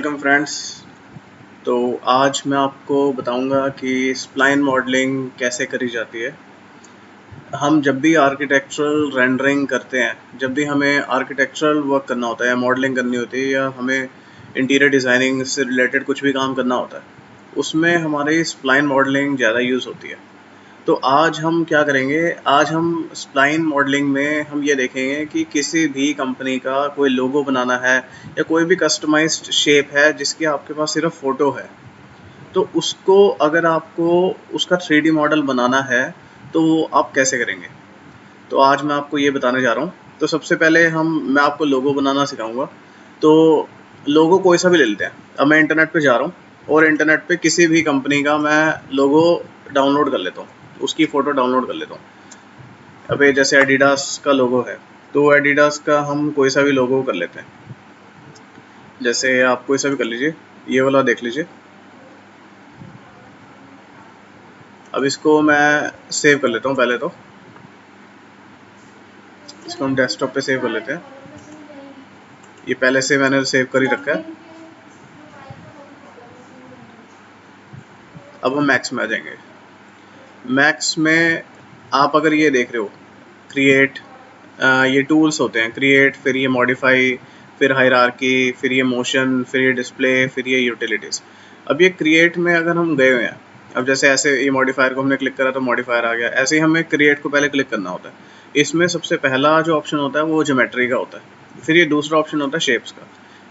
Welcome friends. तो आज मैं आपको बताऊंगा कि स्प्लाइन मॉडलिंग कैसे करी जाती है। हम जब भी आर्किटेक्चरल रेंडरिंग करते हैं, जब भी हमें आर्किटेक्चरल वर्क करना होता है या मॉडलिंग करनी होती है या हमें इंटीरियर डिज़ाइनिंग से रिलेटेड कुछ भी काम करना होता है, उसमें हमारी स्प्लाइन मॉडलिंग ज़्यादा यूज़ होती है। तो आज हम क्या करेंगे, आज हम स्प्लाइन मॉडलिंग में हम ये देखेंगे कि किसी भी कंपनी का कोई लोगो बनाना है या कोई भी कस्टमाइज्ड शेप है जिसकी आपके पास सिर्फ फ़ोटो है, तो उसको अगर आपको उसका 3D मॉडल बनाना है तो वो आप कैसे करेंगे। तो आज मैं आपको ये बताने जा रहा हूँ। तो सबसे पहले मैं आपको लोगो बनाना सिखाऊंगा। तो लोगो कोई सा भी ले लेते हैं। अब मैं इंटरनेट पे जा रहा हूँ और इंटरनेट पे किसी भी कंपनी का मैं लोगो डाउनलोड कर लेता हूँ, उसकी फ़ोटो डाउनलोड कर लेता हूँ। अबे जैसे एडिडास का लोगो है तो एडिडास का हम कोई सा भी लोगो कर लेते हैं। जैसे आप कोई सा भी कर लीजिए, ये वाला देख लीजिए। अब इसको मैं सेव कर लेता हूँ। पहले तो इसको हम डेस्कटॉप पे सेव कर लेते हैं। ये पहले से मैंने सेव कर ही रखा है। अब हम मैक्स में आ जाएंगे। मैक्स में आप अगर ये देख रहे हो क्रिएट, ये टूल्स होते हैं क्रिएट, फिर ये मॉडिफाई, फिर हायरार्की, फिर ये मोशन, फिर ये डिस्प्ले, फिर ये यूटिलिटीज़। अब ये क्रिएट में अगर हम गए हुए हैं, अब जैसे ऐसे ये मॉडिफायर को हमने क्लिक करा तो मॉडिफायर आ गया, ऐसे ही हमें क्रिएट को पहले क्लिक करना होता है। इसमें सबसे पहला जो ऑप्शन होता है वो ज्योमेट्री का होता है, फिर ये दूसरा ऑप्शन होता है शेप्स का।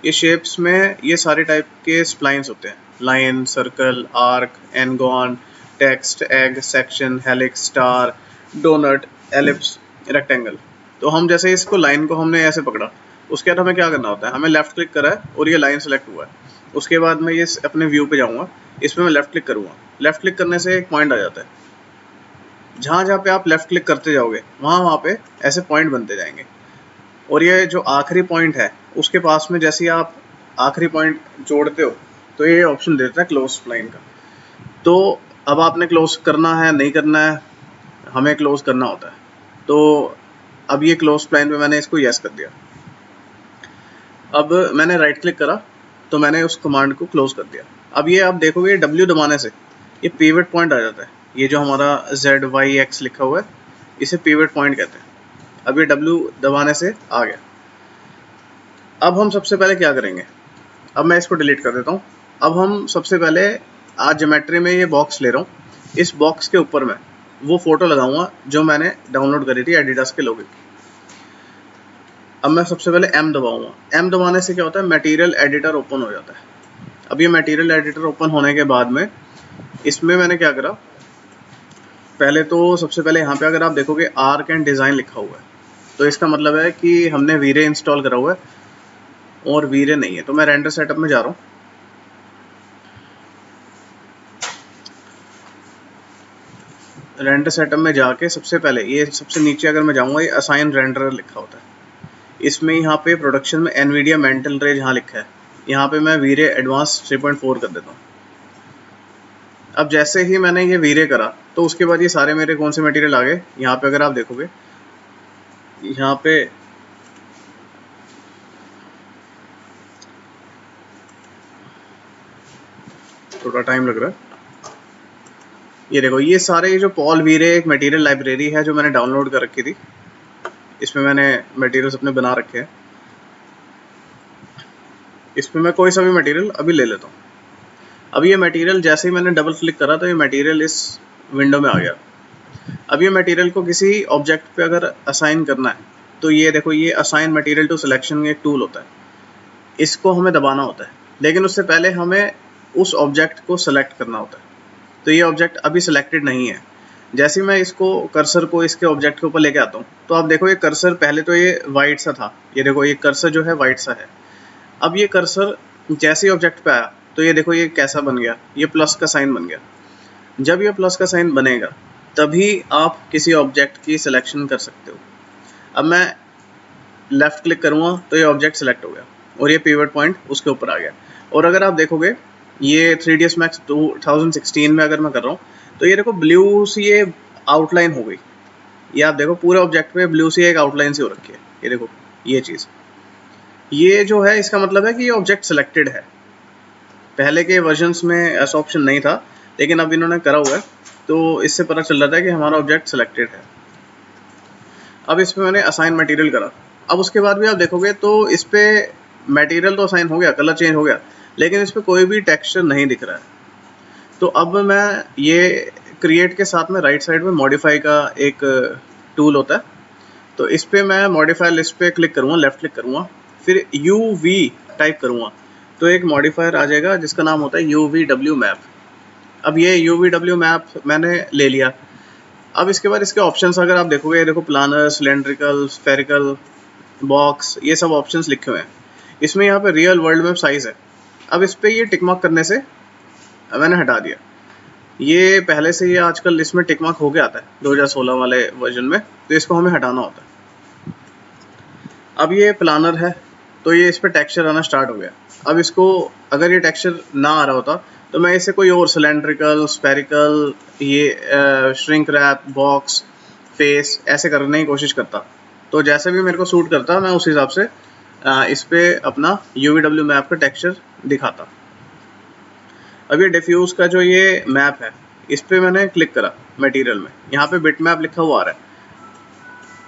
ये शेप्स में ये सारे टाइप के स्प्लाइंस होते हैं, line, circle, arc, ngon, text, egg, section, helix, star, donut, ellipse, rectangle. तो हम जैसे इसको लाइन को हमने ऐसे पकड़ा, उसके बाद हमें क्या करना होता है, हमें लेफ्ट क्लिक करा है और ये लाइन सेलेक्ट हुआ है। उसके बाद मैं ये अपने व्यू पे जाऊंगा, इसमें मैं लेफ्ट क्लिक करूंगा। लेफ्ट क्लिक करने से एक पॉइंट आ जाता है। जहाँ जहाँ पे आप लेफ्ट क्लिक करते जाओगे वहाँ वहाँ पे ऐसे पॉइंट बनते जाएंगे। और ये जो आखिरी पॉइंट है उसके पास में जैसे ही आप आखिरी पॉइंट जोड़ते हो तो ये ऑप्शन देता है क्लोज स्प्लाइन का। तो अब आपने क्लोज करना है नहीं करना है, हमें क्लोज करना होता है। तो अब ये क्लोज स्प्लाइन पे मैंने इसको यस कर दिया। अब मैंने राइट क्लिक करा तो मैंने उस कमांड को क्लोज कर दिया। अब ये आप देखोगे W दबाने से ये पिवट पॉइंट आ जाता है। ये जो हमारा ZYX लिखा हुआ है इसे पिवट पॉइंट कहते हैं। अब ये W दबाने से आ गया। अब हम सबसे पहले क्या करेंगे, अब मैं इसको डिलीट कर देता हूँ। अब हम सबसे पहले आज ज्योमेट्री में ये बॉक्स ले रहा हूँ, इस बॉक्स के ऊपर मैं वो फोटो लगाऊंगा जो मैंने डाउनलोड करी थी एडिडास के लोगो की। अब मैं सबसे पहले M दबाऊंगा। M दबाने से क्या होता है, मटेरियल एडिटर ओपन हो जाता है। अब ये मटेरियल एडिटर ओपन होने के बाद में इसमें मैंने क्या करा, पहले तो सबसे पहले यहाँ पे अगर आप देखोगे आर्क एंड डिज़ाइन लिखा हुआ है तो इसका मतलब है कि हमने वीरे इंस्टॉल करा हुआ है और वीरे नहीं है। तो मैं रेंडर सेटअप में जा रहा हूँ। रेंडर सेटअप में जाके सबसे पहले ये सबसे नीचे अगर मैं जाऊँगा, ये असाइन रेंडर लिखा होता है। इसमें यहाँ पे प्रोडक्शन में एनवीडिया मेंटल रे जहाँ लिखा है, यहाँ पे मैं वीरे एडवांस 3.4 कर देता हूँ। अब जैसे ही मैंने ये वीरे करा तो उसके बाद ये सारे मेरे कौन से मटेरियल आ गए, यहाँ पे अगर आप देखोगे यहाँ पे थोड़ा टाइम लग रहा है। ये देखो ये सारे जो पॉल वीरे एक मटेरियल लाइब्रेरी है जो मैंने डाउनलोड कर रखी थी। इसमें मैंने मटेरियल्स अपने बना रखे हैं। इसमें मैं कोई सा भी मटेरियल अभी ले लेता हूँ। अब ये मटेरियल जैसे ही मैंने डबल क्लिक करा तो ये मटेरियल इस विंडो में आ गया। अब ये मटेरियल को किसी ऑब्जेक्ट पे अगर असाइन करना है तो ये देखो ये असाइन मटेरियल टू सिलेक्शन एक टूल होता है, इसको हमें दबाना होता है। लेकिन उससे पहले हमें उस ऑब्जेक्ट को सिलेक्ट करना होता है। तो ये ऑब्जेक्ट अभी सिलेक्टेड नहीं है। जैसे ही मैं इसको कर्सर को इसके ऑब्जेक्ट के ऊपर लेके आता हूँ तो आप देखो ये कर्सर पहले तो ये वाइट सा था, ये देखो ये कर्सर जो है वाइट सा है। अब ये कर्सर जैसे ही ऑब्जेक्ट पे आया तो ये देखो ये कैसा बन गया, ये प्लस का साइन बन गया। जब ये प्लस का साइन बनेगा तभी आप किसी ऑब्जेक्ट की सिलेक्शन कर सकते हो। अब मैं लेफ्ट क्लिक करूँगा तो ये ऑब्जेक्ट सेलेक्ट हो गया और ये पिवट पॉइंट उसके ऊपर आ गया। और अगर आप देखोगे ये 3ds Max 2016 में अगर मैं कर रहा हूँ तो ये देखो ब्लू सी ये आउटलाइन हो गई। ये आप देखो पूरे ऑब्जेक्ट पे ब्लू सी एक आउटलाइन सी हो रखी है। ये देखो ये चीज़, ये जो है इसका मतलब है कि ये ऑब्जेक्ट सिलेक्टेड है। पहले के वर्जन्स में ऐसा ऑप्शन नहीं था, लेकिन अब इन्होंने करा हुआ है, तो इससे पता चल रहा था कि हमारा ऑब्जेक्ट सिलेक्टेड है। अब इस पर मैंने असाइन मटेरियल करा। अब उसके बाद भी आप देखोगे तो इस पर मटेरियल तो असाइन हो गया, कलर चेंज हो गया, लेकिन इस पर कोई भी टेक्सचर नहीं दिख रहा है। तो अब मैं ये क्रिएट के साथ में राइट साइड में मॉडिफाई का एक टूल होता है, तो इस पर मैं मॉडिफाई लिस्ट पे क्लिक करूँगा, लेफ्ट क्लिक करूँगा, फिर UV टाइप करूँगा, तो एक मॉडिफायर आ जाएगा जिसका नाम होता है UVW मैप। अब ये UVW मैप मैंने ले लिया। अब इसके बाद इसके ऑप्शंस अगर आप देखोगे, देखो प्लानर, सिलेंड्रिकल, स्फेरिकल, बॉक्स, ये सब ऑप्शंस लिखे हुए हैं। इसमें यहाँ पे रियल वर्ल्ड मैप साइज है। अब इस पर ये टिक मार्क करने से मैंने हटा दिया। ये पहले से ये आजकल इसमें टिक मार्क होके आता है 2016 वाले वर्जन में, तो इसको हमें हटाना होता है। अब ये प्लानर है, तो ये इस पर टेक्सचर आना स्टार्ट हो गया। अब इसको अगर ये टेक्सचर ना आ रहा होता तो मैं इसे कोई और सिलेंड्रिकल, स्फेरिकल, ये श्रिंक रैप, बॉक्स, फेस ऐसे करने की कोशिश करता। तो जैसे भी मेरे को सूट करता मैं उस हिसाब से इस पे अपना UVW मैप का टेक्सचर दिखाता। अब ये डिफ्यूज का जो ये मैप है, इस पे मैंने क्लिक करा मटेरियल में, यहाँ पे बिट मैप लिखा हुआ आ रहा है।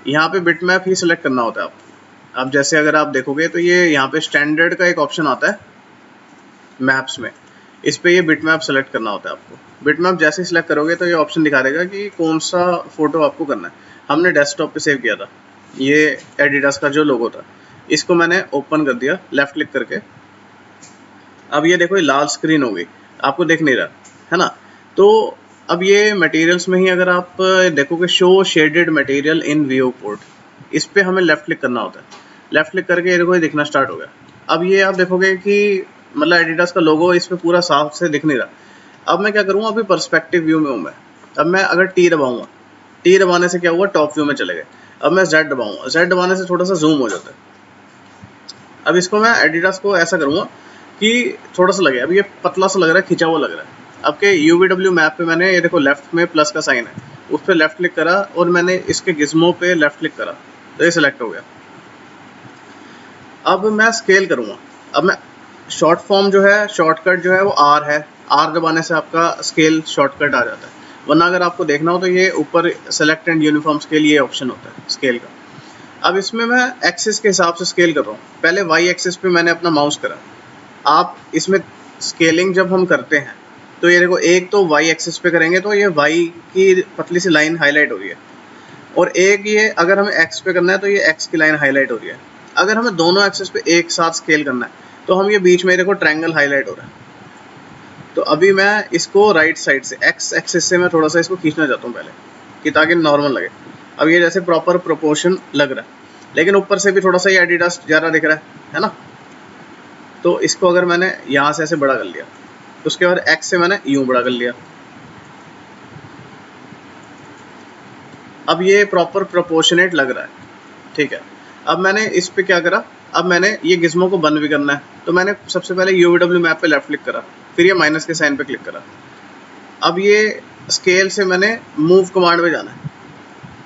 यहाँ पे बिट मैप ही सिलेक्ट करना होता है आपको। अब जैसे अगर आप देखोगे तो ये यहाँ पे स्टैंडर्ड का एक ऑप्शन आता है मैप्स में, इस पे ये बिट मैप सेलेक्ट करना होता है आपको। बिट मैप जैसे ही सिलेक्ट करोगे तो ये ऑप्शन दिखा देगा कि कौन सा फोटो आपको करना है। हमने डेस्कटॉप पे सेव किया था ये एडिडास का जो लोगो था, इसको मैंने ओपन कर दिया लेफ्ट क्लिक करके। अब ये देखो ये लाल स्क्रीन हो गई, आपको दिख नहीं रहा है ना। तो अब ये मटेरियल्स में ही अगर आप देखोगे show shaded material in view port, इस पे हमें लेफ्ट क्लिक करना होता है। लेफ्ट क्लिक करके ये देखो ये दिखना स्टार्ट हो गया। अब ये आप देखोगे कि मतलब एडिडास का लोगो इस पे पूरा साफ से दिख नहीं रहा। अब मैं क्या करूँगा, अभी पर्सपेक्टिव व्यू में हूँ मैं। अब मैं अगर टी दबाऊंगा, टी दबाने से क्या हुआ, टॉप व्यू में चले गए। अब मैं Z दबाऊंगा, Z दबाने से थोड़ा सा जूम हो जाता है। अब इसको मैं एडिडास को ऐसा करूँगा कि थोड़ा सा लगे। अब ये पतला सा लग रहा है, खिंचा हुआ लग रहा है। अब के UVW मैप पे मैंने ये देखो लेफ्ट में प्लस का साइन है, उस पर लेफ्ट क्लिक करा और मैंने इसके गिज्मो पे लेफ्ट क्लिक करा, तो ये सिलेक्ट हो गया। अब मैं स्केल करूँगा। अब मैं शॉर्ट फॉर्म जो है, शॉर्टकट जो है वो R है। R दबाने से आपका स्केल शॉर्टकट आ जाता है, वरना अगर आपको देखना हो तो ये ऊपर सेलेक्ट एंड यूनिफॉर्म स्केल ये ऑप्शन होता है स्केल का। अब इसमें मैं एक्सिस के हिसाब से स्केल कर रहा हूँ। पहले Y एक्सिस पे मैंने अपना माउस करा। आप इसमें स्केलिंग जब हम करते हैं तो ये देखो, एक तो Y एक्सिस पे करेंगे तो ये Y की पतली सी लाइन हाईलाइट हो रही है, और एक ये अगर हमें X पे करना है तो ये X की लाइन हाईलाइट हो रही है। अगर हमें दोनों एक्सिस पे एक साथ स्केल करना है तो हम ये बीच में देखो ट्रायंगल हाईलाइट हो रहा है। तो अभी मैं इसको राइट साइड से X एक्सिस से मैं थोड़ा सा इसको खींचना चाहता हूँ पहले, कि ताकि नॉर्मल लगे। अब ये जैसे प्रॉपर प्रोपोर्शन लग रहा है, लेकिन ऊपर से भी थोड़ा सा ये एडिडास ज़्यादा दिख रहा है ना। तो इसको अगर मैंने यहाँ से ऐसे बड़ा कर लिया, तो उसके बाद X से मैंने यूँ बड़ा कर लिया। अब ये प्रॉपर प्रोपोर्शनेट लग रहा है, ठीक है। अब मैंने इस पे क्या करा, अब मैंने ये गिज्मो को बंद भी करना है, तो मैंने सबसे पहले UVW मैप पे लेफ्ट क्लिक करा, फिर ये माइनस के साइन पे क्लिक करा। अब ये स्केल से मैंने मूव कमांड पे जाना है।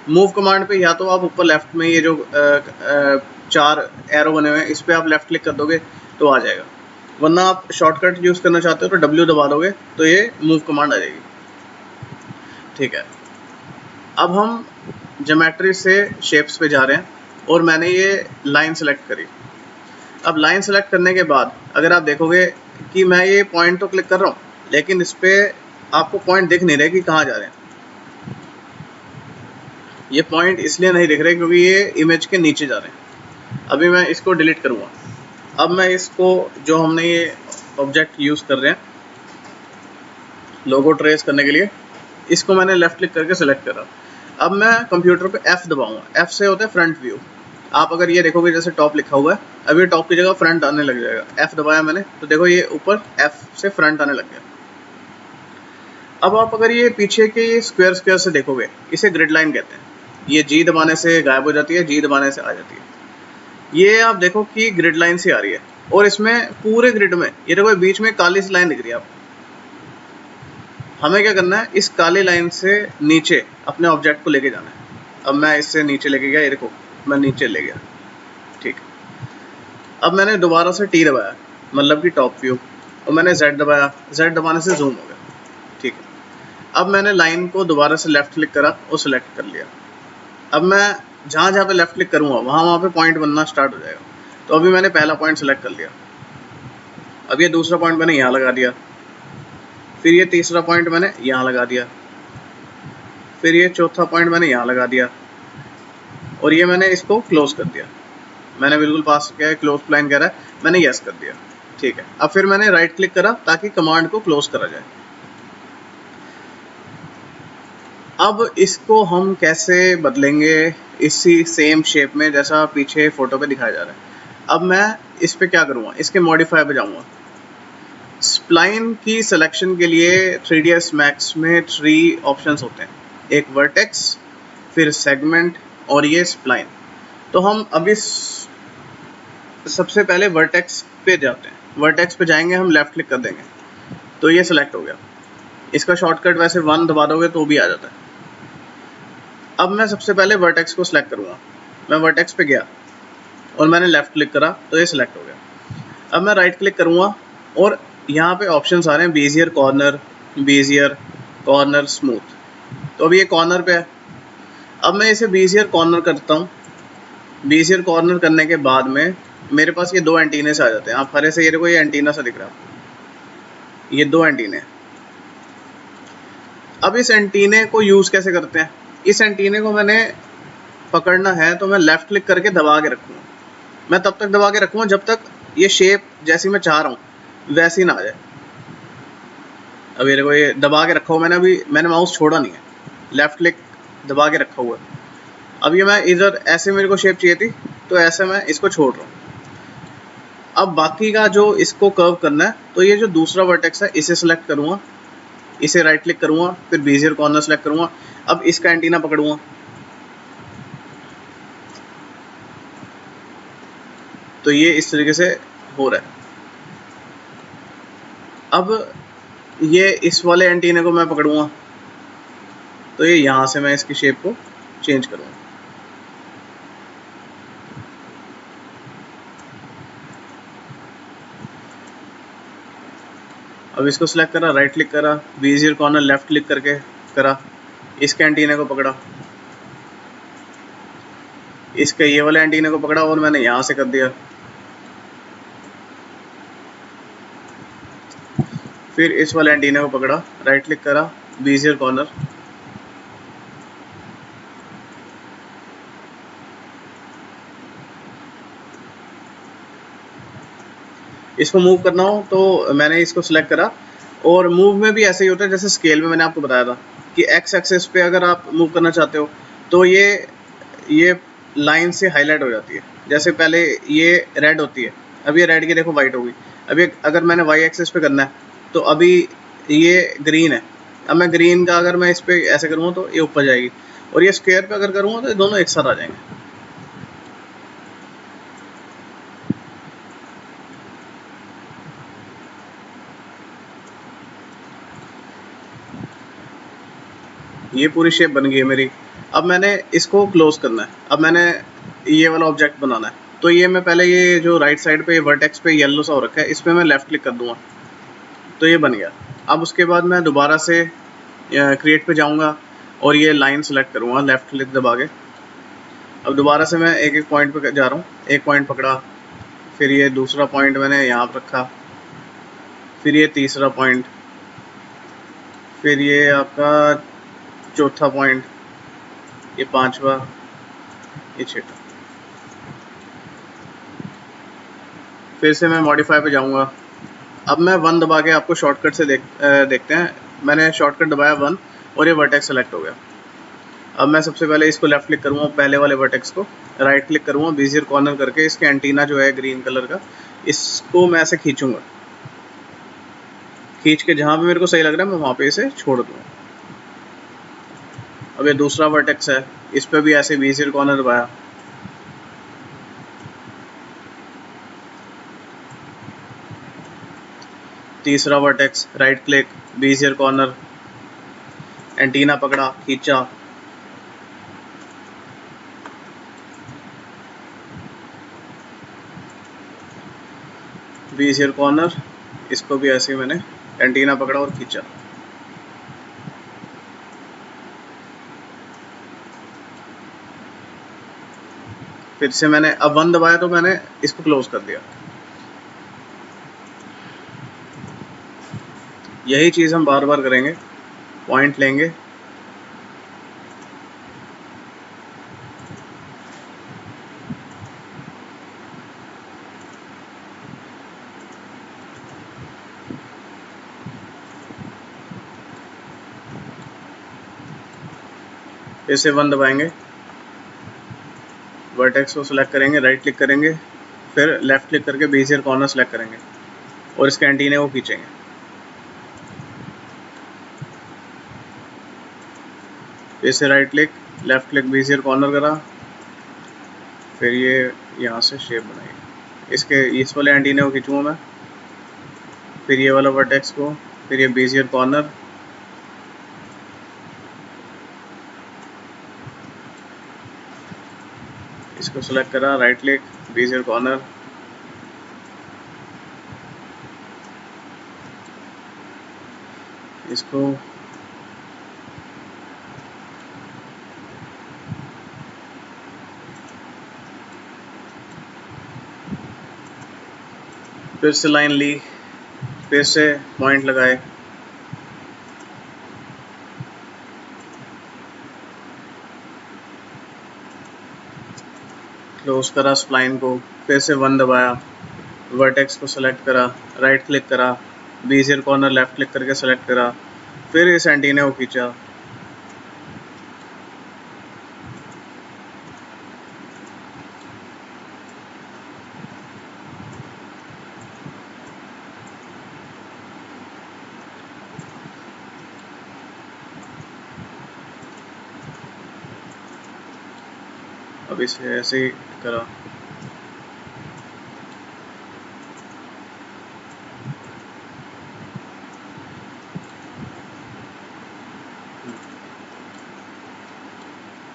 मूव कमांड पे या तो आप ऊपर लेफ्ट में ये जो 4 एरो बने हुए हैं, इस पे आप लेफ्ट क्लिक कर दोगे तो आ जाएगा, वरना आप शॉर्टकट यूज़ करना चाहते हो तो W दबा दोगे तो ये मूव कमांड आ जाएगी, ठीक है। अब हम ज्योमेट्री से शेप्स पे जा रहे हैं और मैंने ये लाइन सेलेक्ट करी। अब लाइन सेलेक्ट करने के बाद अगर आप देखोगे कि मैं ये पॉइंट तो क्लिक कर रहा हूँ, लेकिन इस पर आपको पॉइंट दिख नहीं रहे कि कहाँ जा रहे हैं। ये पॉइंट इसलिए नहीं दिख रहे क्योंकि ये इमेज के नीचे जा रहे हैं। अभी मैं इसको डिलीट करूँगा। अब मैं इसको, जो हमने ये ऑब्जेक्ट यूज़ कर रहे हैं लोगो ट्रेस करने के लिए, इसको मैंने लेफ्ट क्लिक करके सेलेक्ट करा। अब मैं कंप्यूटर पे F दबाऊंगा। F से होता है फ्रंट व्यू। आप अगर ये देखोगे जैसे टॉप लिखा हुआ है, अब ये टॉप की जगह फ्रंट आने लग जाएगा। F दबाया मैंने तो देखो ये ऊपर F से फ्रंट आने लग गया। अब आप अगर ये पीछे के स्क्वायर स्क्वायर से देखोगे, इसे ग्रिड लाइन कहते हैं। ये G दबाने से गायब हो जाती है, G दबाने से आ जाती है। ये आप देखो कि ग्रिड लाइन से आ रही है, और इसमें पूरे ग्रिड में ये देखो बीच में काली सी लाइन दिख रही है आपको। हमें क्या करना है, इस काली लाइन से नीचे अपने ऑब्जेक्ट को लेके जाना है। अब मैं इससे नीचे लेके गया, ये देखो मैं नीचे ले गया, ठीक। अब मैंने दोबारा से T दबाया, मतलब कि टॉप व्यू। और मैंने Z दबाया, Z दबाने से जूम हो गया। ठीक है, अब मैंने लाइन को दोबारा से लेफ्ट क्लिक करा और सिलेक्ट कर लिया। अब मैं जहाँ जहाँ पे लेफ्ट क्लिक करूँगा वहाँ पे पॉइंट बनना स्टार्ट हो जाएगा। तो अभी मैंने पहला पॉइंट सेलेक्ट कर लिया, अब ये दूसरा पॉइंट मैंने यहाँ लगा दिया, फिर ये तीसरा पॉइंट मैंने यहाँ लगा दिया, फिर ये चौथा पॉइंट मैंने यहाँ लगा दिया, और ये मैंने इसको क्लोज कर दिया। मैंने बिल्कुल पास किया है, क्लोज प्लान कह रहा है, मैंने यस कर दिया। ठीक है, अब फिर मैंने राइट क्लिक करा ताकि कमांड को क्लोज करा जाए। अब इसको हम कैसे बदलेंगे इसी सेम शेप में जैसा पीछे फोटो पे दिखाया जा रहा है। अब मैं इस पे क्या करूँगा, इसके मॉडिफाई पे जाऊँगा। स्प्लाइन की सिलेक्शन के लिए 3ds Max में 3 ऑप्शंस होते हैं, एक वर्टेक्स, फिर सेगमेंट और ये स्प्लाइन। तो हम अभी सबसे पहले वर्टेक्स पे जाते हैं। वर्टेक्स पे जाएंगे, हम लेफ्ट क्लिक कर देंगे तो ये सिलेक्ट हो गया। इसका शॉर्टकट वैसे 1 दबा दोगे तो भी आ जाता है। अब मैं सबसे पहले वर्टेक्स को सिलेक्ट करूँगा। मैं वर्टेक्स पे गया और मैंने लेफ्ट क्लिक करा तो ये सिलेक्ट हो गया। अब मैं राइट क्लिक करूँगा और यहाँ पे ऑप्शंस आ रहे हैं Bezier corner, Bezier corner, smooth. तो अभी ये कॉर्नर पे है, अब मैं इसे बेजियर कॉर्नर करता हूँ। बेजियर कॉर्नर करने के बाद में मेरे पास ये 2 एंटीने से आ जाते हैं। आप हरे से ये देखो, ये एंटीना सा दिख रहा है, ये 2 एंटीने। अब इस एंटीने को यूज़ कैसे करते हैं, इस एंटीने को मैंने पकड़ना है तो मैं लेफ्ट क्लिक करके दबा के रखूँगा। मैं तब तक दबा के रखूँगा जब तक ये शेप जैसी मैं चाह रहा हूँ वैसी ना आ जाए। अब ये देखो, ये दबा के रखा हुआ मैंने, अभी मैंने माउस छोड़ा नहीं है, लेफ्ट क्लिक दबा के रखा हुआ है। अब ये मैं इधर ऐसे मेरे को शेप चाहिए थी तो ऐसे मैं इसको छोड़ रहा हूँ। अब बाकी का जो इसको कर्व करना है, तो ये जो दूसरा वर्टेक्स है इसे सिलेक्ट करूँगा, इसे राइट क्लिक करूँगा, फिर बेजियर कॉर्नर सेलेक्ट करूँगा। अब इसका एंटीना पकड़ूँगा, तो ये इस तरीके से हो रहा है। अब ये इस वाले एंटीने को मैं पकड़ूँगा तो ये यहाँ से मैं इसकी शेप को चेंज करूँगा। अब इसको सिलेक्ट करा, राइट क्लिक करा, बेजियर कॉर्नर लेफ्ट क्लिक करके करा, इसके एंटीने को पकड़ा, इसके ये वाले एंटीने को पकड़ा और मैंने यहाँ से कर दिया। फिर इस वाले एंटीने को पकड़ा, राइट क्लिक करा, बेजियर कॉर्नर, इसको मूव करना हो तो मैंने इसको सिलेक्ट करा। और मूव में भी ऐसे ही होता है जैसे स्केल में मैंने आपको बताया था कि एक्स एक्सेस पे अगर आप मूव करना चाहते हो तो ये लाइन से हाईलाइट हो जाती है। जैसे पहले ये रेड होती है, अब ये रेड की देखो वाइट होगी। अभी अगर मैंने वाई एक्सेस पे करना है तो अभी ये ग्रीन है, अब मैं ग्रीन का अगर मैं इस पर ऐसे करूँगा तो ये ऊपर जाएगी, और ये स्क्वायर पे अगर करूँगा तो ये दोनों एक साथ आ जाएंगे। ये पूरी शेप बन गई है मेरी। अब मैंने इसको क्लोज करना है, अब मैंने ये वाला ऑब्जेक्ट बनाना है तो ये मैं पहले ये जो राइट साइड पे वर्टेक्स पे येलो सा हो रखा है इस पर मैं लेफ्ट क्लिक कर दूंगा तो ये बन गया। अब उसके बाद मैं दोबारा से क्रिएट पे जाऊंगा और ये लाइन सेलेक्ट करूंगा लेफ्ट क्लिक दबा के। अब दोबारा से मैं एक एक पॉइंट पे जा रहा हूँ, एक पॉइंट पकड़ा, फिर ये दूसरा पॉइंट मैंने यहाँ पर रखा, फिर ये तीसरा पॉइंट, फिर ये आपका चौथा पॉइंट, ये पांचवा, ये छठा। फिर से मैं मॉडिफाई पे जाऊंगा। अब मैं 1 दबा के आपको शॉर्टकट से देखते हैं। मैंने शॉर्टकट दबाया 1 और ये वर्टेक्स सेलेक्ट हो गया। अब मैं सबसे पहले इसको लेफ्ट क्लिक करूँगा, पहले वाले वर्टेक्स को राइट क्लिक करूँगा, बेजियर कॉर्नर करके इसके एंटीना जो है ग्रीन कलर का, इसको मैं ऐसे खींचूंगा, खींच के जहाँ पे मेरे को सही लग रहा है मैं वहाँ पे इसे छोड़ दूँगा। अब ये दूसरा वर्टेक्स है, इस पर भी ऐसे बेजियर कॉर्नर दबाया, तीसरा vertex right click, Bezier corner, antenna पकड़ा, खींचा, बेजियर कॉर्नर, इसको भी ऐसे ही मैंने एंटीना पकड़ा और खींचा। फिर से मैंने अब 1 दबाया तो मैंने इसको क्लोज कर दिया। यही चीज़ हम बार बार करेंगे। पॉइंट लेंगे, फिर से 1 दबाएंगे, वर्टेक्स को सिलेक्ट करेंगे, राइट क्लिक करेंगे, फिर लेफ्ट क्लिक करके बेजियर कॉर्नर सेलेक्ट करेंगे और इसके एंटीने को खींचेंगे। फिर से right click, left click, Bezier corner करा, फिर ये यहाँ से शेप बनाई। इसके इस वाले एंटीने को खींचूंगा मैं, फिर ये वाला वर्टेक्स को, फिर ये बेजियर कॉर्नर, इसको सेलेक्ट करा, राइट क्लिक, बेजियर कॉर्नर, इसको फिर से लाइन ली, फिर से पॉइंट लगाए, क्लोज करा स्प्लाइन को, फिर से 1 दबाया, वर्टेक्स को सेलेक्ट करा, राइट क्लिक करा, बेजियर कॉर्नर लेफ्ट क्लिक करके सेलेक्ट करा, फिर इस एंटीने को खींचा। अब इसे ऐसे ही करा।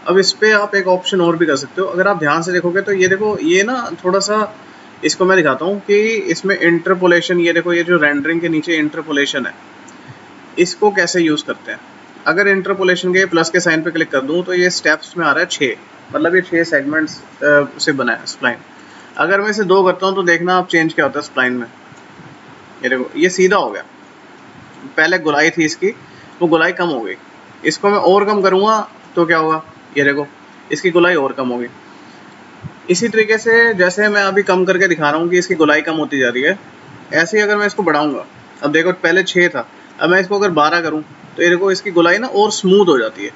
अब इस पे आप एक ऑप्शन और भी कर सकते हो। अगर आप ध्यान से देखोगे तो ये देखो, ये ना थोड़ा सा, इसको मैं दिखाता हूँ कि इसमें इंटरपोलेशन, ये देखो, ये जो रेंडरिंग के नीचे इंटरपोलेशन है, इसको कैसे यूज़ करते हैं। अगर इंटरपोलेशन के प्लस के साइन पे क्लिक कर दूँ तो ये स्टेप्स में आ रहा है 6, मतलब ये 6 सेगमेंट्स से बना है स्प्लाइन। अगर मैं इसे 2 करता हूँ तो देखना आप चेंज क्या होता है स्प्लाइन में। ये देखो, ये सीधा हो गया। पहले गुलाई थी इसकी, वो गुलाई कम हो गई। इसको मैं और कम करूँगा तो क्या होगा, ये देखो, इसकी गुलाई और कम होगी। इसी तरीके से जैसे मैं अभी कम करके दिखा रहा हूँ कि इसकी गुलाई कम होती जा रही है, ऐसे ही अगर मैं इसको बढ़ाऊंगा, अब देखो पहले 6 था, अब मैं इसको अगर 12 करूँ तो ये देखो इसकी गुलाई ना और स्मूथ हो जाती है,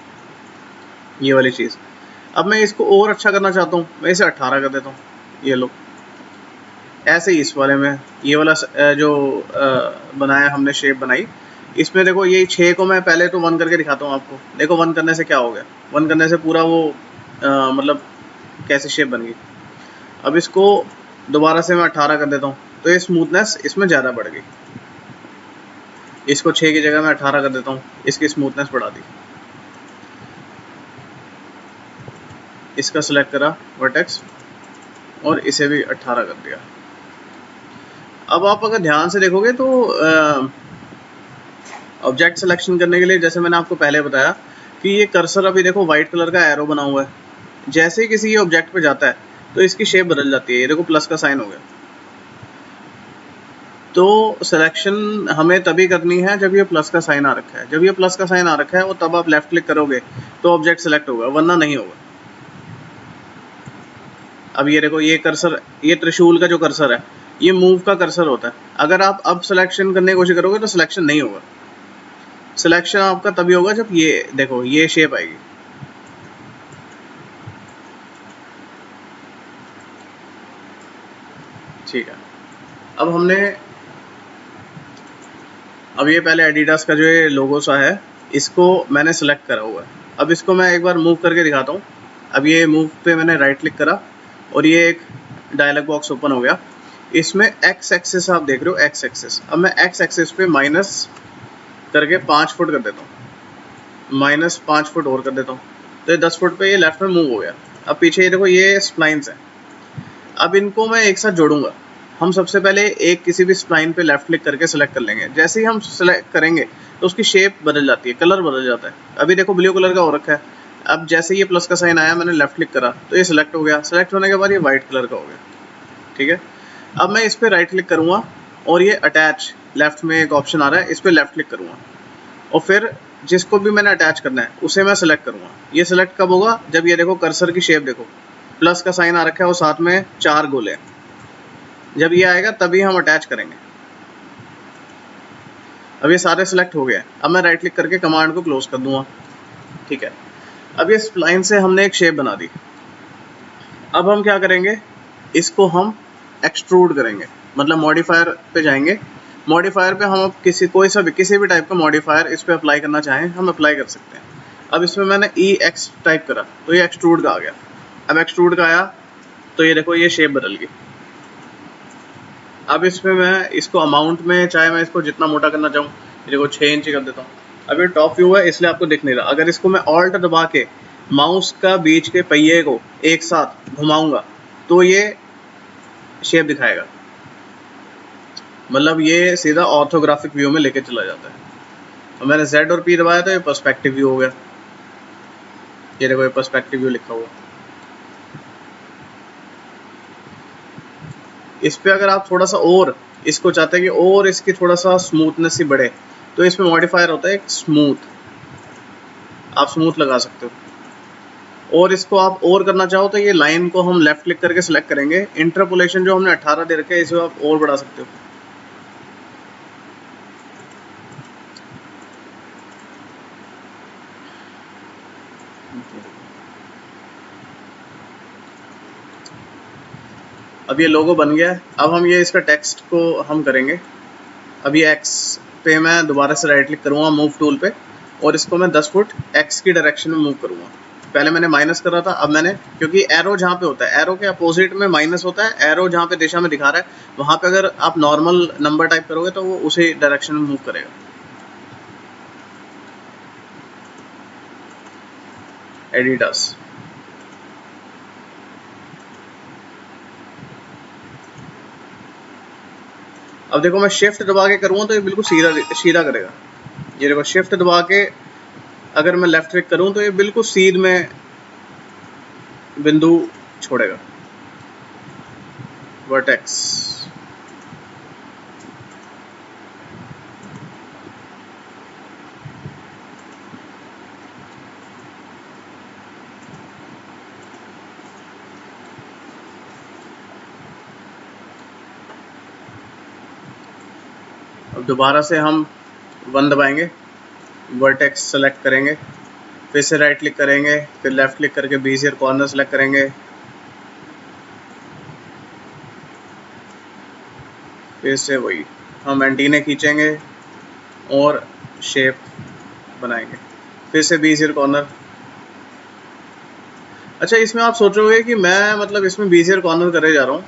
ये वाली चीज़। अब मैं इसको और अच्छा करना चाहता हूँ, मैं इसे 18 कर देता हूँ, ये लो। ऐसे ही इस वाले में, ये वाला जो बनाया हमने, शेप बनाई, इसमें देखो ये 6 को मैं पहले तो 1 करके दिखाता हूँ आपको। देखो 1 करने से क्या हो गया, 1 करने से पूरा वो मतलब कैसे शेप बन गई। अब इसको दोबारा से मैं 18 कर देता हूँ तो ये स्मूथनेस इसमें ज़्यादा बढ़ गई। इसको 6 की जगह मैं 18 कर देता हूँ, इसकी स्मूथनेस बढ़ा दी। इसका सिलेक्ट करा वर्टेक्स और इसे भी 18 कर दिया। अब आप अगर ध्यान से देखोगे तो ऑब्जेक्ट सिलेक्शन करने के लिए, जैसे मैंने आपको पहले बताया कि ये कर्सर अभी देखो वाइट कलर का एरो बना हुआ है, जैसे ही किसी ऑब्जेक्ट पे जाता है तो इसकी शेप बदल जाती है। ये देखो प्लस का साइन हो गया। तो सिलेक्शन हमें तभी करनी है जब ये प्लस का साइन आ रखा है। जब ये प्लस का साइन आ रखा है वो तब आप लेफ्ट क्लिक करोगे तो ऑब्जेक्ट सेलेक्ट होगा, वरना नहीं होगा। अब ये देखो, ये कर्सर, ये त्रिशूल का जो कर्सर है, ये मूव का कर्सर होता है। अगर आप अब सिलेक्शन करने की कोशिश करोगे तो सिलेक्शन नहीं होगा। सिलेक्शन आपका तभी होगा जब ये देखो, ये शेप आएगी। ठीक है। अब हमने, अब ये पहले एडिडास का जो ये लोगो सा है, इसको मैंने सेलेक्ट करा हुआ है। अब इसको मैं एक बार मूव करके दिखाता हूँ। अब ये मूव पे मैंने राइट क्लिक करा और ये एक डायलॉग बॉक्स ओपन हो गया। इसमें एक्स एक्सिस आप देख रहे हो, एक्स एक्सिस। अब मैं एक्स एक्सिस पे माइनस करके 5 फुट कर देता हूँ, माइनस 5 फुट और कर देता हूँ, तो ये 10 फुट पे ये लेफ्ट में मूव हो गया। अब पीछे ये देखो, ये स्प्लाइंस है। अब इनको मैं एक साथ जोड़ूंगा। हम सबसे पहले एक किसी भी स्प्लाइन पे लेफ्ट क्लिक करके सिलेक्ट कर लेंगे। जैसे ही हम सिलेक्ट करेंगे तो उसकी शेप बदल जाती है, कलर बदल जाता है। अभी देखो ब्लू कलर का हो रखा है। अब जैसे ये प्लस का साइन आया, मैंने लेफ्ट क्लिक करा तो ये सिलेक्ट हो गया। सिलेक्ट होने के बाद ये वाइट कलर का हो गया। ठीक है, अब मैं इस पर राइट क्लिक करूँगा और ये अटैच, लेफ्ट में एक ऑप्शन आ रहा है, इस पर लेफ्ट क्लिक करूँगा और फिर जिसको भी मैंने अटैच करना है उसे मैं सिलेक्ट करूँगा। ये सिलेक्ट कब होगा? जब ये देखो कर्सर की शेप देखो, प्लस का साइन आ रखा है और साथ में 4 गोले, जब ये आएगा तभी हम अटैच करेंगे। अब ये सारे सिलेक्ट हो गए। अब मैं राइट क्लिक करके कमांड को क्लोज कर दूंगा। ठीक है, अब ये स्प्लाइन से हमने एक शेप बना दी। अब हम क्या करेंगे, इसको हम एक्सट्रूड करेंगे, मतलब मॉडिफायर पे जाएंगे। मॉडिफायर पे हम अब किसी भी टाइप का मॉडिफायर इस पे अप्लाई करना चाहें हम अप्लाई कर सकते हैं। अब इसमें मैंने EX टाइप करा तो ये एक्सट्रूड का आ गया। अब एक्सट्रूड का आया तो ये देखो ये शेप बदल गई। अब इसमें मैं इसको अमाउंट में चाहे मैं इसको जितना मोटा करना चाहूँ, देखो 6 इंच कर देता हूँ। अब ये टॉप व्यू है इसलिए आपको दिख नहीं रहा। अगर इसको मैं ऑल्ट दबा के माउस का बीच के पहिए को एक साथ घुमाऊंगा तो ये शेप दिखाएगा, मतलब ये सीधा ऑर्थोग्राफिक व्यू में लेके चला जाता है। तो मैंने Z और P दबाया तो ये पर्सपेक्टिव व्यू हो गया। ये देखो ये पर्सपेक्टिव व्यू लिखा हुआ। इस पे अगर आप थोड़ा सा और इसको चाहते हैं कि और इसकी थोड़ा सा स्मूथनेस ही बढ़े तो इसमें मॉडिफायर होता है एक स्मूथ, आप स्मूथ लगा सकते हो। और इसको आप और करना चाहो तो ये लाइन को हम लेफ्ट क्लिक करके सिलेक्ट करेंगे। इंटरपोलेशन जो हमने 18 दे रखे है इसे आप और बढ़ा सकते हो। अब ये लोगो बन गया है। अब हम ये इसका टेक्स्ट को हम करेंगे। अब ये X पे मैं दोबारा से राइट क्लिक करूँगा मूव टूल पे और इसको मैं 10 फुट X की डायरेक्शन में मूव करूँगा। पहले मैंने माइनस कर रहा था, अब मैंने, क्योंकि एरो जहाँ पे होता है, एरो के अपोजिट में माइनस होता है। एरो जहाँ पे दिशा में दिखा रहा है वहाँ पे अगर आप नॉर्मल नंबर टाइप करोगे तो वो उसी डायरेक्शन में मूव करेगा। एडिडास, अब देखो मैं शिफ्ट दबा के करूँगा तो ये बिल्कुल सीधा सीधा करेगा। ये देखो शिफ्ट दबा के अगर मैं लेफ्ट क्लिक करूँ तो ये बिल्कुल सीध में बिंदु छोड़ेगा, वर्टेक्स। अब दोबारा से हम 1 दबाएंगे, वर्टेक्स सेलेक्ट करेंगे, फिर से राइट क्लिक करेंगे, फिर लेफ्ट क्लिक करके बीजियर कॉर्नर सेलेक्ट करेंगे, फिर से वही हम एंटीने खींचेंगे और शेप बनाएंगे, फिर से बीजियर कॉर्नर। अच्छा, इसमें आप सोचोगे कि मैं मतलब इसमें बीजियर कॉर्नर करे जा रहा हूँ,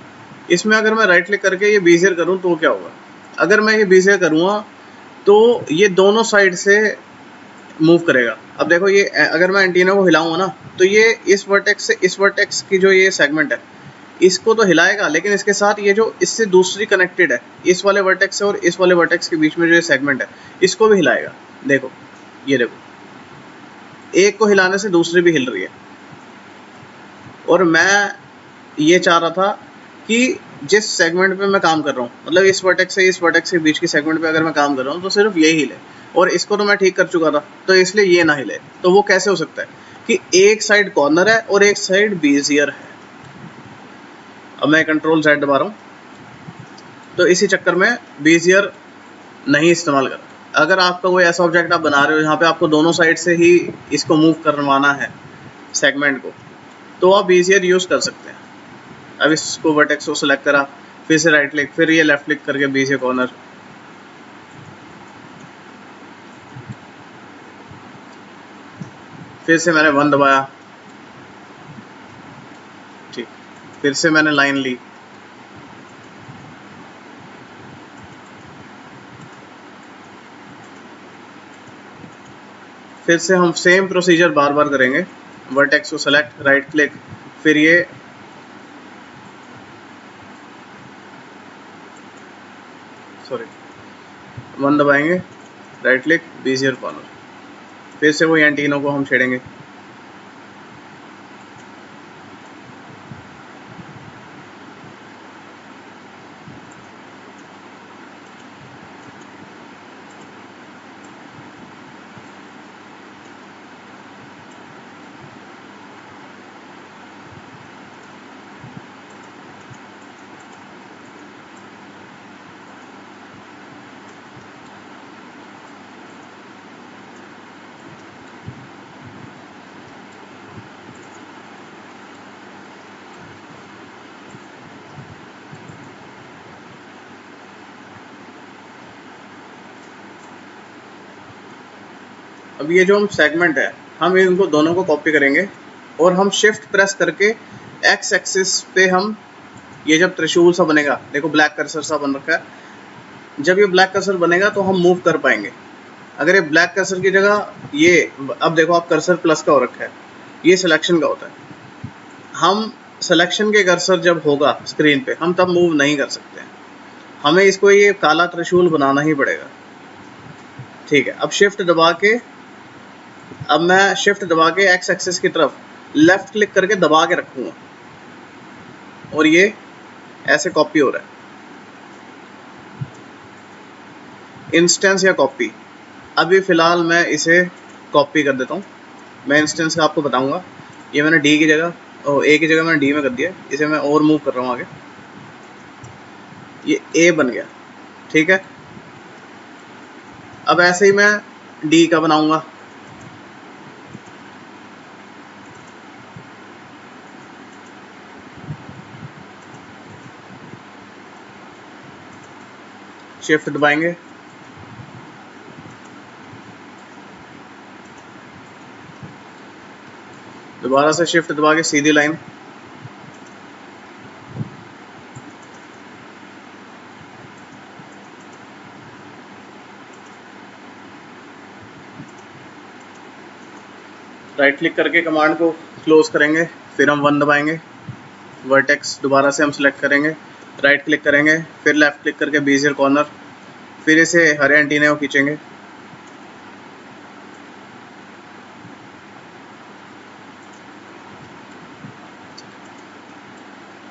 इसमें अगर मैं राइट क्लिक करके ये बीजियर करूँ तो क्या होगा? अगर मैं ये बीजियर करूँगा तो ये दोनों साइड से मूव करेगा। अब देखो ये अगर मैं एंटीना को हिलाऊंगा ना तो ये इस वर्टेक्स से इस वर्टेक्स की जो ये सेगमेंट है इसको तो हिलाएगा, लेकिन इसके साथ ये जो इससे दूसरी कनेक्टेड है, इस वाले वर्टेक्स से और इस वाले वर्टेक्स के बीच में जो ये सेगमेंट है इसको भी हिलाएगा। देखो ये देखो, एक को हिलाने से दूसरी भी हिल रही है। और मैं ये चाह रहा था कि जिस सेगमेंट पे मैं काम कर रहा हूँ, मतलब इस वर्टेक्स से इस वर्टेक्स के बीच की सेगमेंट पे अगर मैं काम कर रहा हूँ तो सिर्फ ये हिले, और इसको तो मैं ठीक कर चुका था तो इसलिए ये ना हिले। तो वो कैसे हो सकता है कि एक साइड कॉर्नर है और एक साइड बीजियर है। अब मैं कंट्रोल Z दबा रहा हूँ तो इसी चक्कर में बीजियर नहीं इस्तेमाल कर। अगर आपका कोई ऐसा ऑब्जेक्ट आप बना रहे हो जहाँ पे आपको दोनों साइड से ही इसको मूव करवाना है सेगमेंट को, तो आप बीजियर यूज़ कर सकते हैं। अब इसको वर्टेक्स को सेलेक्ट करा, फिर से राइट क्लिक, फिर ये लेफ्ट क्लिक करके बीजियर कॉर्नर, फिर से मैंने 1 दबाया, ठीक, फिर से मैंने लाइन ली, फिर से हम सेम प्रोसीजर बार बार करेंगे। वर्टेक्स को सेलेक्ट, राइट क्लिक, फिर ये 1 दबाएंगे, राइट क्लिक, बेजियर कॉर्नर, फिर से वही एंटीना को हम छेड़ेंगे। अब ये जो हम सेगमेंट है, हम इनको दोनों को कॉपी करेंगे और हम शिफ्ट प्रेस करके एक्स एक्सिस पे हम ये जब त्रिशूल सा बनेगा, देखो ब्लैक कर्सर सा बन रखा है, जब ये ब्लैक कर्सर बनेगा तो हम मूव कर पाएंगे। अगर ये ब्लैक कर्सर की जगह ये, अब देखो आप कर्सर प्लस का हो रखा है, ये सिलेक्शन का होता है। हम सिलेक्शन के कर्सर जब होगा स्क्रीन पे, हम तब मूव नहीं कर सकते हैं, हमें इसको ये काला त्रिशूल बनाना ही पड़ेगा। ठीक है, अब शिफ्ट दबा के, अब मैं शिफ्ट दबा के एक्स एक्सिस की तरफ लेफ्ट क्लिक करके दबा के रखूंगा और ये ऐसे कॉपी हो रहा है। इंस्टेंस या कॉपी, अभी फिलहाल मैं इसे कॉपी कर देता हूँ। मैं इंस्टेंस का आपको बताऊंगा। ये मैंने डी की जगह, ए की जगह मैंने डी में कर दिया, इसे मैं और मूव कर रहा हूँ आगे, ये ए बन गया। ठीक है, अब ऐसे ही मैं डी का बनाऊंगा। शिफ्ट दबाएंगे, दोबारा से शिफ्ट दबा के सीधी लाइन, राइट क्लिक करके कमांड को क्लोज करेंगे, फिर हम 1 दबाएंगे, वर्टेक्स दोबारा से हम सिलेक्ट करेंगे, राइट क्लिक करेंगे, फिर लेफ्ट क्लिक करके बेजियर कॉर्नर, फिर इसे हरे एंटीने को खींचेंगे,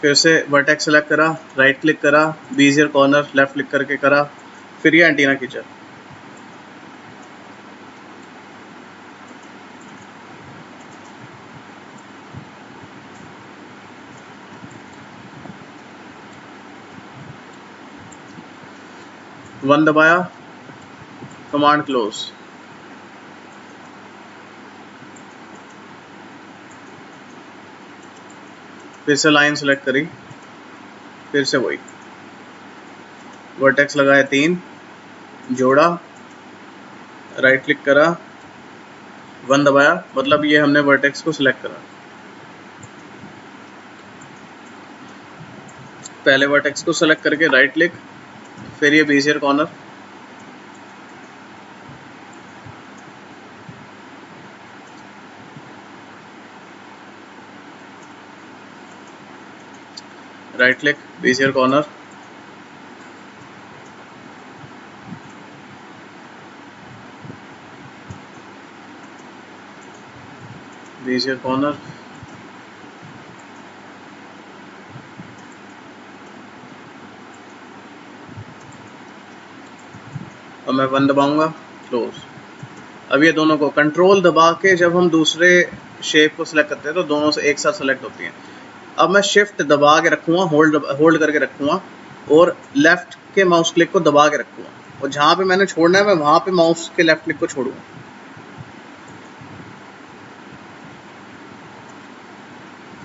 फिर से वर्टेक्स सेलेक्ट करा, राइट क्लिक करा, बेजियर कॉर्नर लेफ्ट क्लिक करके करा, फिर ये एंटीना खींचा। वन दबाया, कमांड क्लोज, फिर से लाइन सेलेक्ट करी, फिर से वही वर्टेक्स लगाया 3, जोड़ा, राइट क्लिक करा, 1 दबाया, मतलब ये हमने वर्टेक्स को सिलेक्ट करा। पहले वर्टेक्स को सिलेक्ट करके राइट क्लिक, फिर ये Bezier corner, right click, Bezier corner, Bezier corner, और मैं 1 दबाऊंगा, क्लोज। अब ये दोनों को कंट्रोल दबा के जब हम दूसरे शेप को सिलेक्ट करते हैं तो दोनों से एक साथ सेलेक्ट होती हैं। अब मैं शिफ्ट दबा के रखूँगा, होल्ड करके रखूँगा और लेफ्ट के माउस क्लिक को दबा के रखूँगा, और जहाँ पे मैंने छोड़ना है मैं वहाँ पे माउस के लेफ्ट क्लिक को छोड़ूंगा।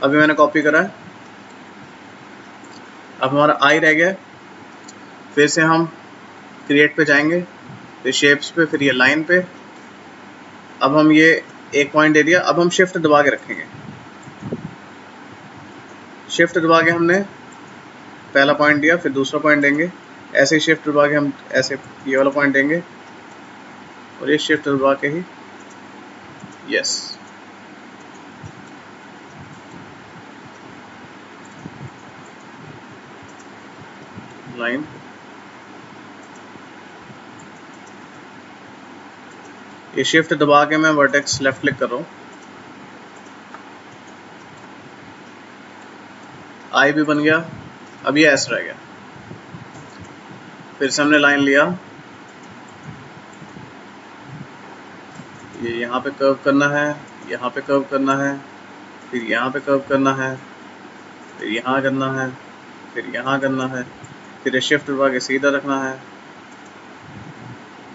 अभी मैंने कॉपी करा है, अब हमारा आई रह गया। फिर से हम क्रिएट पे जाएंगे, फिर शेप्स पे, फिर ये लाइन पे। अब हम ये एक पॉइंट दे दिया, अब हम शिफ्ट दबा के रखेंगे। शिफ्ट दबा के हमने पहला पॉइंट दिया, फिर दूसरा पॉइंट देंगे, ऐसे ही शिफ्ट दबा के हम ऐसे ये वाला पॉइंट देंगे, और ये शिफ्ट दबा के ही, यस, लाइन, ये शिफ्ट दबा के मैं वर्टेक्स लेफ्ट क्लिक कर रहा हूँ, आई भी बन गया। अब ये एस रह गया। फिर से हमने लाइन लिया, ये यहाँ पे कर्व करना है, यहाँ पे कर्व करना है, फिर यहाँ पे कर्व करना है, फिर यहाँ करना है, फिर यहाँ करना है, फिर ये शिफ्ट दबा के सीधा रखना है,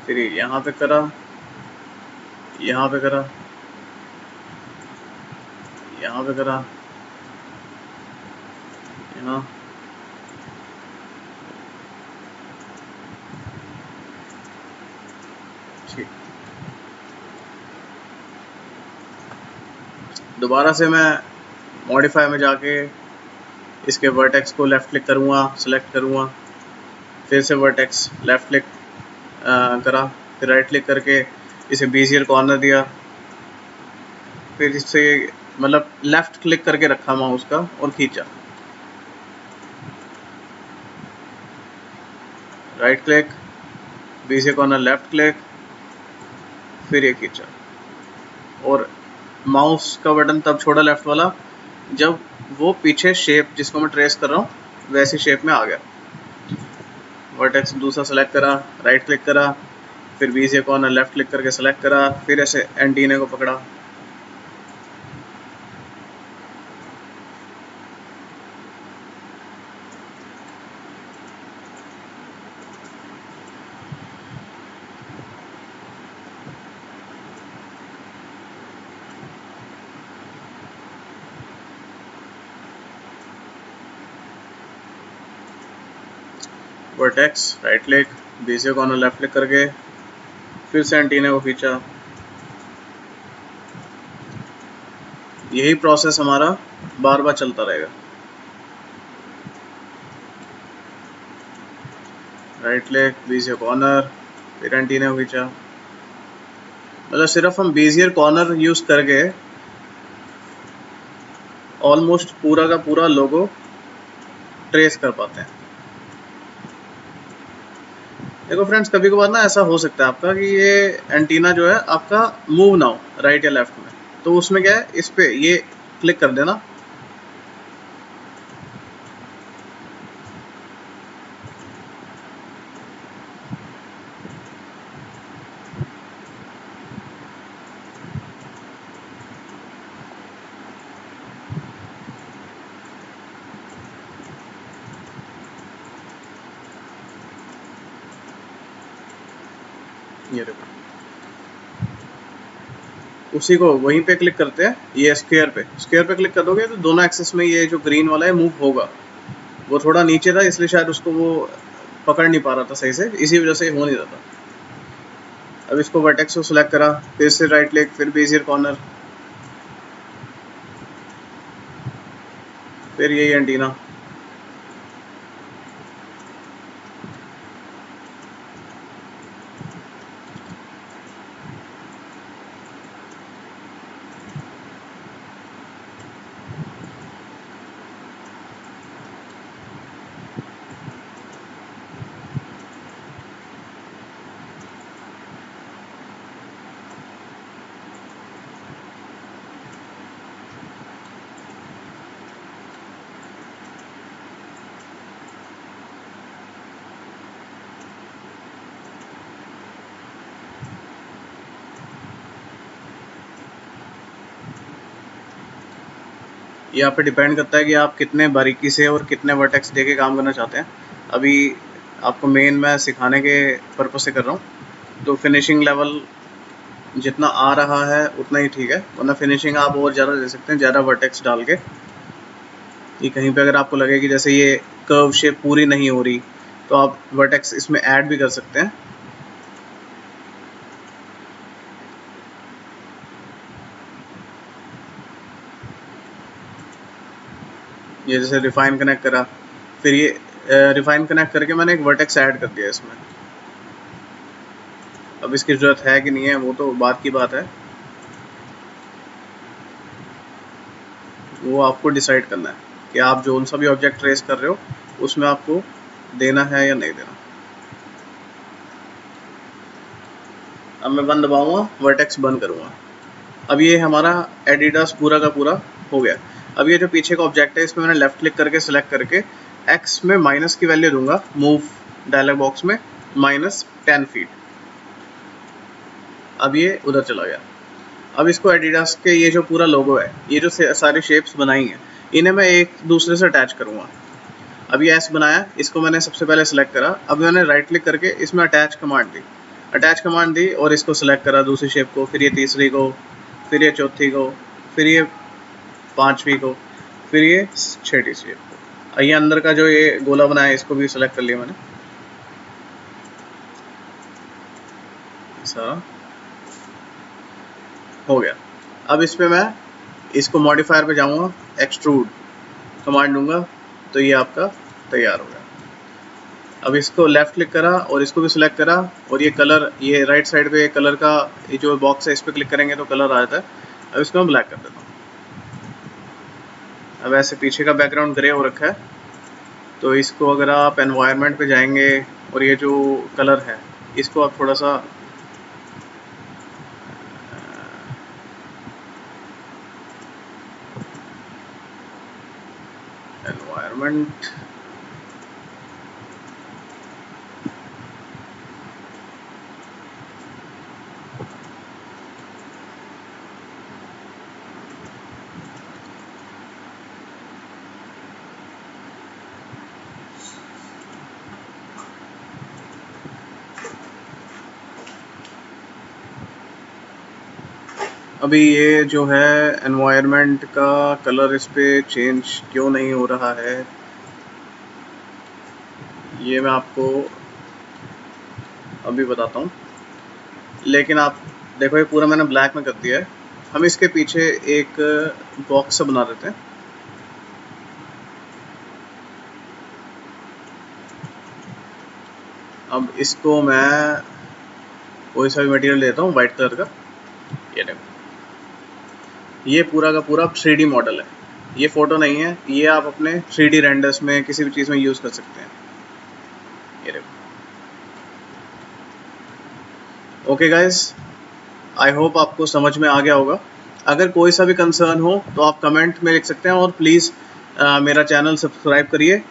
फिर यहाँ पे करा, यहाँ पे करा, यहाँ पे करा, यहाँ, ठीक। दोबारा से मैं मॉडिफाई में जाके इसके वर्टेक्स को लेफ़्ट क्लिक करूँगा, सेलेक्ट करूँगा, फिर से वर्टेक्स लेफ़्ट क्लिक करा, फिर राइट क्लिक करके इसे बेजियर कॉर्नर दिया, फिर इससे मतलब लेफ़्ट क्लिक करके रखा माउस का और खींचा, right click, Bezier corner left click, फिर ये खींचा। और माउस का बटन तब छोड़ा लेफ़्ट वाला जब वो पीछे शेप जिसको मैं ट्रेस कर रहा हूँ वैसी शेप में आ गया। वर्टेक्स दूसरा सेलेक्ट करा, राइट क्लिक करा, फिर बेजियर कॉर्नर लेफ़्ट क्लिक करके सेलेक्ट करा, फिर ऐसे एंटीना को पकड़ा, vertex right click, Bezier corner left click करके फिर से एंटीना को खींचा। यही प्रोसेस हमारा बार बार चलता रहेगा। राइट क्लिक, बेजियर कॉर्नर, फिर एंटीना को खींचा। मतलब सिर्फ हम बेजियर कॉर्नर यूज़ करके ऑलमोस्ट पूरा का पूरा लोगो ट्रेस कर पाते हैं। देखो फ्रेंड्स, कभी कभार ना ऐसा हो सकता है आपका कि ये एंटीना जो है आपका मूव ना हो राइट या लेफ्ट में, तो उसमें क्या है, इस पे ये क्लिक कर देना, ये देखो उसी को वहीं पे क्लिक करते हैं, ये स्क्वायर पे क्लिक कर दोगे तो दोनों एक्सेस में ये जो ग्रीन वाला है मूव होगा। वो थोड़ा नीचे था इसलिए शायद उसको वो पकड़ नहीं पा रहा था सही से, इसी वजह से हो नहीं रहा था। अब इसको वर्टेक्स को सिलेक्ट करा, फिर से राइट क्लिक, फिर बेजियर कॉर्नर, फिर यही एंटीना। यहाँ पे डिपेंड करता है कि आप कितने बारीकी से और कितने वर्टेक्स दे के काम करना चाहते हैं। अभी आपको मेन मैं सिखाने के पर्पज़ से कर रहा हूँ, तो फिनिशिंग लेवल जितना आ रहा है उतना ही ठीक है, वरना फिनिशिंग आप और ज़्यादा दे सकते हैं, ज़्यादा वर्टेक्स डाल के। कि कहीं पे अगर आपको लगे कि जैसे ये कर्व शेप पूरी नहीं हो रही, तो आप वर्टेक्स इसमें ऐड भी कर सकते हैं। ये जैसे रिफाइन कनेक्ट करा, फिर ये रिफाइन कनेक्ट करके मैंने एक वर्टेक्स ऐड कर दिया इसमें। अब इसकी ज़रूरत है कि नहीं है वो तो बात की बात है, वो आपको डिसाइड करना है कि आप जो सा भी ऑब्जेक्ट ट्रेस कर रहे हो उसमें आपको देना है या नहीं देना। अब मैं 1 दबाऊंगा, वर्टेक्स बंद करूंगा। अब ये हमारा एडिडास पूरा का पूरा हो गया। अब ये जो पीछे का ऑब्जेक्ट है इसमें मैंने लेफ्ट क्लिक करके सिलेक्ट करके एक्स में माइनस की वैल्यू दूंगा, मूव डायलॉग बॉक्स में -10 फीट। अब ये उधर चला गया। अब इसको एडिडास के ये जो पूरा लोगो है, ये जो सारी शेप्स बनाई हैं, इन्हें मैं एक दूसरे से अटैच करूँगा। अब ये एस बनाया, इसको मैंने सबसे पहले सिलेक्ट करा। अब मैंने राइट क्लिक करके इसमें अटैच कमांड दी और इसको सिलेक्ट करा दूसरी शेप को, फिर ये तीसरी को, फिर ये चौथी को, फिर ये पांचवी को, फिर ये छठी शेप को। ये अंदर का जो ये गोला बनाया इसको भी सिलेक्ट कर लिया मैंने, ऐसा हो गया। अब इस पे मैं इसको मॉडिफायर पे जाऊंगा, एक्सट्रूड कमांड दूंगा तो ये आपका तैयार हो गया। अब इसको लेफ्ट क्लिक करा और इसको भी सिलेक्ट करा और ये कलर, ये राइट साइड पे कलर का ये जो बॉक्स है इस पर क्लिक करेंगे तो कलर आ जाता है। अब इसको मैं ब्लैक कर देता हूँ। अब ऐसे पीछे का बैकग्राउंड ग्रे हो रखा है, तो इसको अगर आप एनवायरनमेंट पे जाएंगे और ये जो कलर है इसको आप थोड़ा सा एनवायरनमेंट अभी ये जो है एनवायरनमेंट का कलर इस पे चेंज क्यों नहीं हो रहा है, ये मैं आपको अभी बताता हूँ। लेकिन आप देखो ये पूरा मैंने ब्लैक में कर दिया है। हम इसके पीछे एक बॉक्स बना देते हैं। अब इसको मैं कोई सा भी मटेरियल लेता हूँ वाइट कलर का। ये देखो ये पूरा का पूरा 3D मॉडल है, ये फ़ोटो नहीं है, ये आप अपने 3D रेंडर्स में किसी भी चीज़ में यूज़ कर सकते हैं। ये देखो। ओके गाइस, आई होप आपको समझ में आ गया होगा। अगर कोई सा भी कंसर्न हो तो आप कमेंट में लिख सकते हैं और प्लीज़ मेरा चैनल सब्सक्राइब करिए।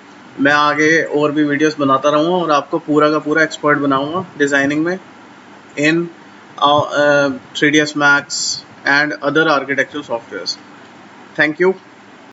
मैं आगे और भी वीडियोस बनाता रहूँगा और आपको पूरा का पूरा एक्सपर्ट बनाऊँगा डिज़ाइनिंग में in 3ds Max and other architectural softwares. Thank you.